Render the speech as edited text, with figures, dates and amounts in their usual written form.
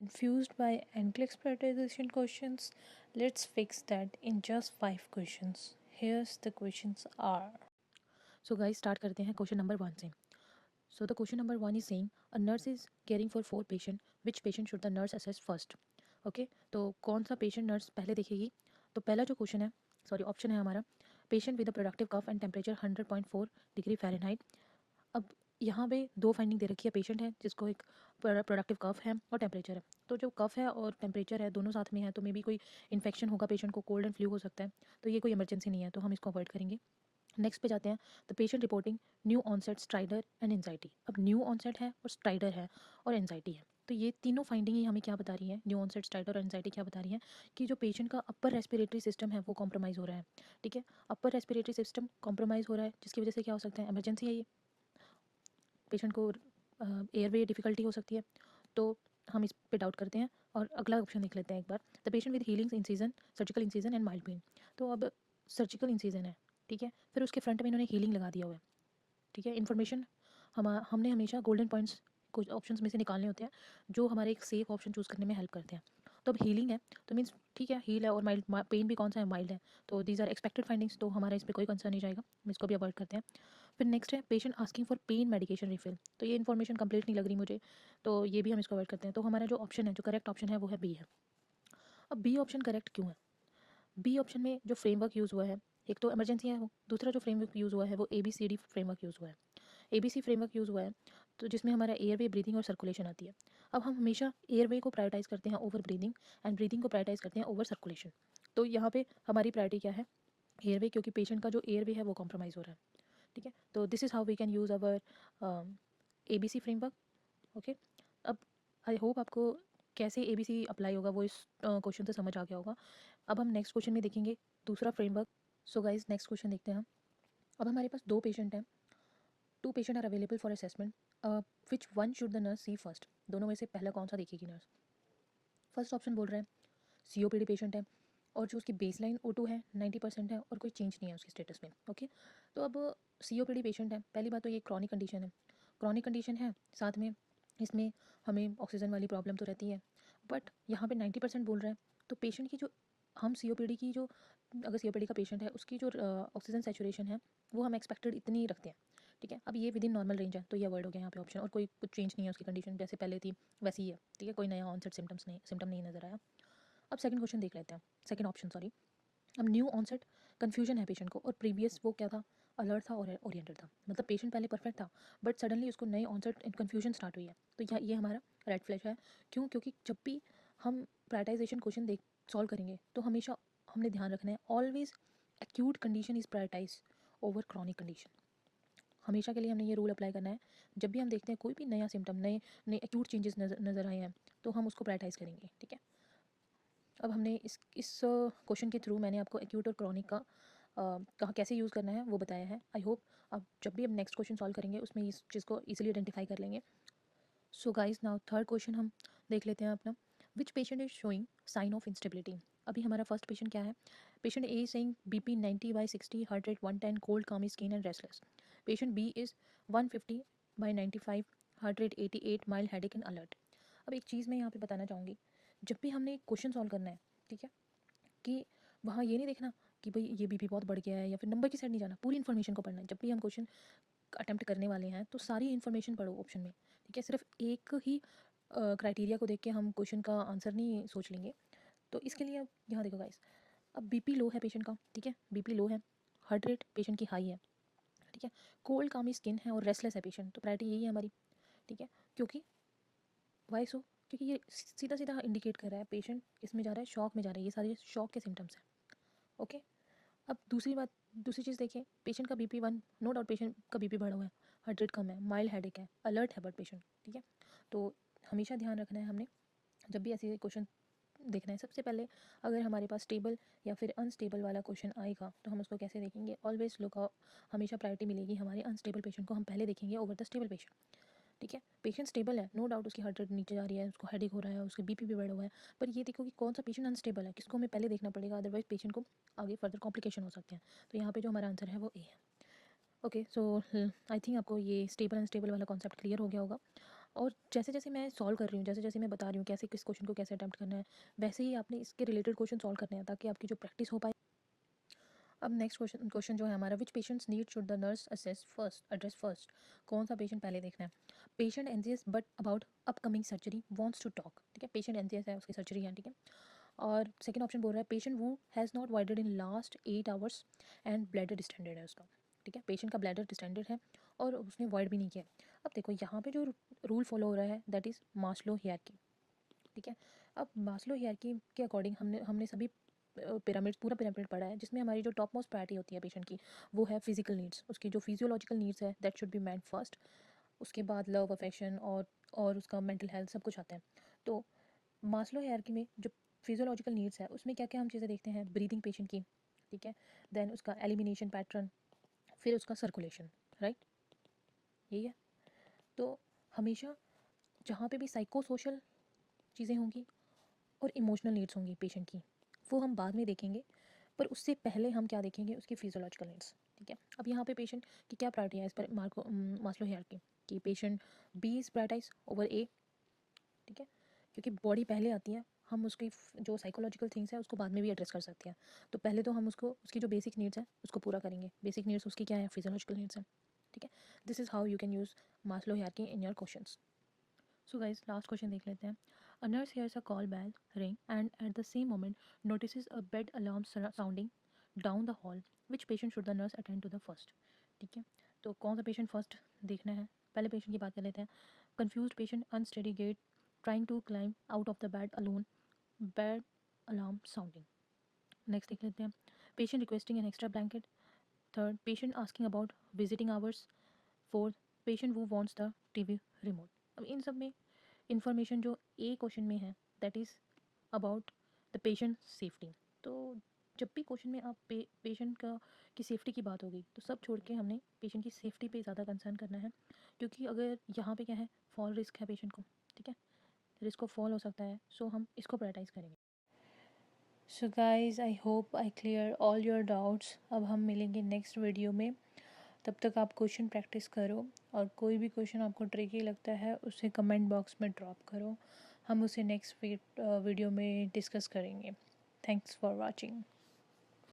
confused by NCLEX prioritization questions? Let's fix that in just 5 questions. Here's the questions are. So guys, start करते हैं question number 1 से. So the question number 1 is saying a nurse is caring for 4 patient. Which patient should the nurse assess first? Okay, तो कौन सा patient nurse पहले देखेगी? तो पहला जो क्वेश्चन है, सॉरी ऑप्शन है हमारा, patient with a productive cough and temperature 100.4 degree Fahrenheit. अब यहाँ पे दो फाइंडिंग दे रखी है. पेशेंट है जिसको एक प्रोडक्टिव कफ है और टेम्परेचर है. तो जो कफ है और टेम्परेचर है दोनों साथ में है, तो मे बी कोई इन्फेक्शन होगा, पेशेंट को कोल्ड एंड फ्लू हो सकता है. तो ये कोई इमरजेंसी नहीं है, तो हम इसको अवॉइड करेंगे. नेक्स्ट पे जाते हैं. The patient reporting new onset stridor and anxiety. अब न्यू ऑनसेट है और स्ट्राइडर है और एंजाइटी है. तो ये तीनों फाइंडिंग ही हमें क्या बता रही है, न्यू ऑनसेट स्ट्राइडर और एंजाइटी क्या बता रही है कि जो पेशेंट का अपर रेस्पिरेटरी सिस्टम है वो कॉम्प्रोमाइज़ हो रहा है. ठीक है, अपर रेस्पिरेटरी सिस्टम कॉम्प्रोमाइज़ हो रहा है जिसकी वजह से क्या हो सकता है, इमरजेंसी है ये, पेशेंट को एयरवे डिफिकल्टी हो सकती है. तो हम इस पे डाउट करते हैं और अगला ऑप्शन देख लेते हैं एक बार. The patient with healing incision, surgical incision and mild pain. तो अब सर्जिकल इंसीजन है, ठीक है, फिर उसके फ्रंट में इन्होंने हीलिंग लगा दिया हुआ है. ठीक है, इन्फॉर्मेशन हमने हमेशा गोल्डन पॉइंट्स कुछ ऑप्शंस में से निकालने होते हैं जो हमारे एक सेफ ऑप्शन चूज़ करने में हेल्प करते हैं. तो अब हीलिंग है तो मीन्स ठीक है, हील है और माइल्ड पेन भी कौन सा है, माइल्ड है. तो दीज आर एक्सपेक्टेड फाइंडिंग्स, तो हमारा इस पर कोई कंसर्न नहीं जाएगा, हम इसको भी अवॉइड करते हैं. फिर नेक्स्ट है patient asking for pain medication refill. तो ये इन्फॉर्मेशन कंप्लीट नहीं लग रही मुझे, तो ये भी हम इसको अवॉइड करते हैं. तो हमारा जो ऑप्शन है, जो करेक्ट ऑप्शन है वो है बी है. अब बी ऑप्शन करेक्ट क्यों है? बी ऑप्शन में जो फ्रेमवर्क यूज़ हुआ है, एक तो इमरजेंसी है वो, दूसरा जो फ्रेमवर्क यूज़ हुआ है वो ABCD फ्रेमवर्क यूज़ हुआ है. ABC फ्रेमवर्क यूज़ हुआ है तो जिसमें हमारा एयरवे, ब्रीदिंग और सर्कुलेशन आती है. अब हम हमेशा एयरवे को प्रायोरिटाइज करते हैं ओवर ब्रीदिंग एंड ब्रीदिंग को प्रायोरिटाइज करते हैं ओवर सर्कुलेशन. तो यहाँ पे हमारी प्रायोरिटी क्या है, एयरवे, क्योंकि पेशेंट का जो एयरवे है वो कॉम्प्रोमाइज़ हो रहा है. ठीक है, तो this is how we can use our ABC framework. Okay, अब आई होप आपको कैसे ABC अप्लाई होगा वो इस क्वेश्चन से समझ आ गया होगा. अब हम नेक्स्ट क्वेश्चन में देखेंगे दूसरा framework. So guys next question देखते हैं हम. अब हमारे पास दो पेशेंट हैं, two patient are available for assessment. Which one should the nurse see first? दोनों में से पहला कौन सा देखेगी नर्स? फर्स्ट ऑप्शन बोल रहे हैं COPD पेशेंट है और जो उसकी बेसलाइन O2 है 90% है और कोई चेंज नहीं है उसके स्टेटस में. ओके, तो अब COPD पेशेंट है, पहली बात तो ये क्रॉनिक कंडीशन है, क्रॉनिक कंडीशन है, साथ में इसमें हमें ऑक्सीजन वाली प्रॉब्लम तो रहती है. बट यहाँ पे 90% बोल रहे हैं, तो पेशेंट की जो हम COPD की जो, अगर COPD का पेशेंट है उसकी जो ऑक्सीजन सेचुरेशन है वो हम एक्सपेक्टेड इतनी ही रखते हैं. ठीक है, अब ये विद इन नॉर्मल रेंज है तो ये अवॉइड हो गया यहाँ पे ऑप्शन, और कोई कुछ चेंज नहीं है उसकी कंडीशन, जैसे पहले थी वैसी ही है. ठीक है, कोई नया ऑनसेट सिम्टम नहीं नजर आया. अब सेकंड क्वेश्चन देख लेते हैं, सेकंड ऑप्शन सॉरी. अब न्यू ऑनसेट कन्फ्यूजन है पेशेंट को, और प्रीवियस वो क्या था, अलर्ट था और ओरिएंटेड था. मतलब पेशेंट पहले परफेक्ट था बट सडनली उसको नए ऑनसेट कन्फ्यूजन स्टार्ट हुई है. तो ये हमारा रेड फ्लैग है. क्यों? क्योंकि जब भी हम प्रायोरिटाइजेशन क्वेश्चन देख सॉल्व करेंगे तो हमेशा हमने ध्यान रखना है, always acute condition is prioritize over chronic condition. हमेशा के लिए हमने ये रूल अप्लाई करना है. जब भी हम देखते हैं कोई भी नया सिम्टम, नए नए एक्यूट चेंजेस नज़र आए हैं तो हम उसको प्रायोरिटाइज करेंगे. ठीक है, अब हमने इस क्वेश्चन के थ्रू मैंने आपको एक्यूट और क्रॉनिक का कहाँ कैसे यूज़ करना है वो बताया है. आई होप अब जब भी हम नेक्स्ट क्वेश्चन सॉल्व करेंगे उसमें इस चीज़ को ईजिली आइडेंटिफाई कर लेंगे. So guys now third question हम देख लेते हैं अपना. Which patient is showing sign of instability? अभी हमारा फर्स्ट पेशेंट क्या है, patient A saying BP 90/60, heart rate 110, cold clammy skin and restless. Patient B is 150/95, heart rate 88, mild headache and alert. अब एक चीज़ मैं यहाँ पे बताना चाहूँगी, जब भी हमने एक क्वेश्चन सॉल्व करना है, ठीक है, कि वहाँ ये नहीं देखना कि भाई ये BP बहुत बढ़ गया है या फिर नंबर की साइड नहीं जाना, पूरी इन्फॉर्मेशन को पढ़ना है. जब भी हम क्वेश्चन अटेम्प्ट करने वाले हैं तो सारी इन्फॉर्मेशन पढ़ो ऑप्शन में. ठीक है, सिर्फ एक ही क्राइटेरिया को देख के हम क्वेश्चन का आंसर नहीं सोच लेंगे. तो इसके लिए अब यहाँ देखो गाइस, अब BP लो है पेशेंट का, ठीक है, BP लो है, हार्ट रेट पेशेंट की हाई है, ठीक है, कोल्ड कामी स्किन है और रेस्टलेस है पेशेंट. तो प्रायोरिटी यही है हमारी. ठीक है, क्योंकि वाई सो, क्योंकि ये सीधा सीधा इंडिकेट कर रहा है पेशेंट इसमें जा रहा है, शॉक में जा रहा है, ये सारे शॉक के सिम्टम्स हैं. ओके, अब दूसरी बात, दूसरी चीज़ देखिए, पेशेंट का BP 1, नो डाउट पेशेंट का BP बढ़ा हुआ है, हार्ट रेट कम है, माइल्ड हेडेक है, अलर्ट है बट पेशेंट. ठीक है, तो हमेशा ध्यान रखना है हमने जब भी ऐसे क्वेश्चन देखना है. सबसे पहले अगर हमारे पास स्टेबल या फिर अनस्टेबल वाला क्वेश्चन आएगा तो हम उसको कैसे देखेंगे, ऑलवेज लुक, हमेशा प्रायोरिटी मिलेगी हमारे अनस्टेबल पेशेंट को, हम पहले देखेंगे ओवर द स्टेबल पेशेंट. ठीक है, पेशेंट स्टेबल है, नो डाउट उसकी हार्ट रेट नीचे जा रही है, उसको हेडेक हो रहा है, उसके BP भी बढ़ा हुआ है, पर ये देखो कि कौन सा पेशेंट अनस्टेबल है, किसको हमें पहले देखना पड़ेगा, अदरवाइज पेशेंट को आगे फर्दर कॉम्प्लिकेशन हो सकते हैं. तो यहाँ पे जो हमारा आंसर है वो ए है. ओके, सो आई थिंक आपको ये स्टेबल अनस्टेबल वाला कॉन्सेप्ट क्लियर हो गया होगा. और जैसे जैसे मैं सॉल्व कर रही हूँ, जैसे जैसे मैं बता रही हूँ कैसे किस क्वेश्चन को कैसे अटेम्प्ट करना है, वैसे ही आपने इसके रिलेटेड क्वेश्चन सॉल्व करने हैं ताकि आपकी जो प्रैक्टिस हो पाए। अब नेक्स्ट क्वेश्चन जो है हमारा, which patients need should the nurse assess first address first. कौन सा पेशेंट पहले देखना है? Patient anxious but about upcoming surgery wants to talk. ठीक है, पेशेंट एंजियस है, उसकी सर्जरी है। ठीक है, और सेकंड ऑप्शन बोल रहा है पेशेंट वो has not voided in last 8 hours and bladder distended है उसका। ठीक है, पेशेंट का ब्लैडर डिस्टेंडेड है और उसने वाइड भी नहीं किया। अब देखो यहाँ पे जो रूल फॉलो हो रहा है दैट इज़ मास्लो हियरार्की। ठीक है, अब मास्लो हियरार्की के अकॉर्डिंग हमने हमने सभी पिरामिड, पूरा पिरामिड पढ़ा है, जिसमें हमारी जो टॉप मोस्ट प्रायोरिटी होती है पेशेंट की, वो है फिजिकल नीड्स। उसकी जो फिजियोलॉजिकल नीड्स है that should be man first. उसके बाद लव, अफेक्शन और उसका मेंटल हेल्थ सब कुछ आता है। तो मास्लो हायरार्की में जो फिजियोलॉजिकल नीड्स है उसमें क्या क्या हम चीज़ें देखते हैं? ब्रीदिंग पेशेंट की, ठीक है, देन उसका एलिमिनेशन पैटर्न, फिर उसका सर्कुलेशन, राइट, यही है। तो हमेशा जहाँ पे भी साइको सोशल चीज़ें होंगी और इमोशनल नीड्स होंगी पेशेंट की, वो हम बाद में देखेंगे, पर उससे पहले हम क्या देखेंगे? उसकी फिजियोलॉजिकल नीड्स। ठीक है, अब यहाँ पे पेशेंट की क्या प्रायोरिटी है इस पर मास्लो हायरार्की कि patient B is prioritize over A. ठीक है, क्योंकि बॉडी पहले आती है, हम उसकी जो साइकोलॉजिकल थिंग्स है उसको बाद में भी एड्रेस कर सकते हैं। तो पहले तो हम उसको उसकी जो बेसिक नीड्स है उसको पूरा करेंगे। बेसिक नीड्स उसकी क्या है? फिजियोलॉजिकल नीड्स है। ठीक है, this is how you can use Maslow hierarchy in your questions. So guys, last question देख लेते हैं। A nurse hears a call bell ring and at the same moment notices a bed alarm sounding down the hall. Which patient should the nurse attend to the first? ठीक है, तो कौन सा patient first देखना है? पहले patient की बात कर लेते हैं। Confuse patient, unsteady gait, trying to climb out of the bed alone, bed alarm sounding. Next देख लेते हैं। Patient requesting an extra blanket. Third, patient asking about visiting hours. Fourth, patient वो वांट्स द टीवी रिमोट। अब इन सब में information जो ए question में है that is about the patient safety. तो जब भी क्वेश्चन में आप पेशेंट का की सेफ्टी की बात होगी तो सब छोड़ के हमने पेशेंट की सेफ्टी पे ज़्यादा कंसर्न करना है, क्योंकि अगर यहाँ पे क्या है, फॉल रिस्क है पेशेंट को। ठीक है, रिस्क ऑफ फॉल हो सकता है, सो हम इसको प्रायोरिटाइज करेंगे। So guys, I hope I clear all your doubts. अब हम मिलेंगे नेक्स्ट वीडियो में, तब तक आप क्वेश्चन प्रैक्टिस करो, और कोई भी क्वेश्चन आपको ट्रिकी लगता है उसे कमेंट बॉक्स में ड्रॉप करो, हम उसे नेक्स्ट वीडियो में डिस्कस करेंगे। Thanks for watching.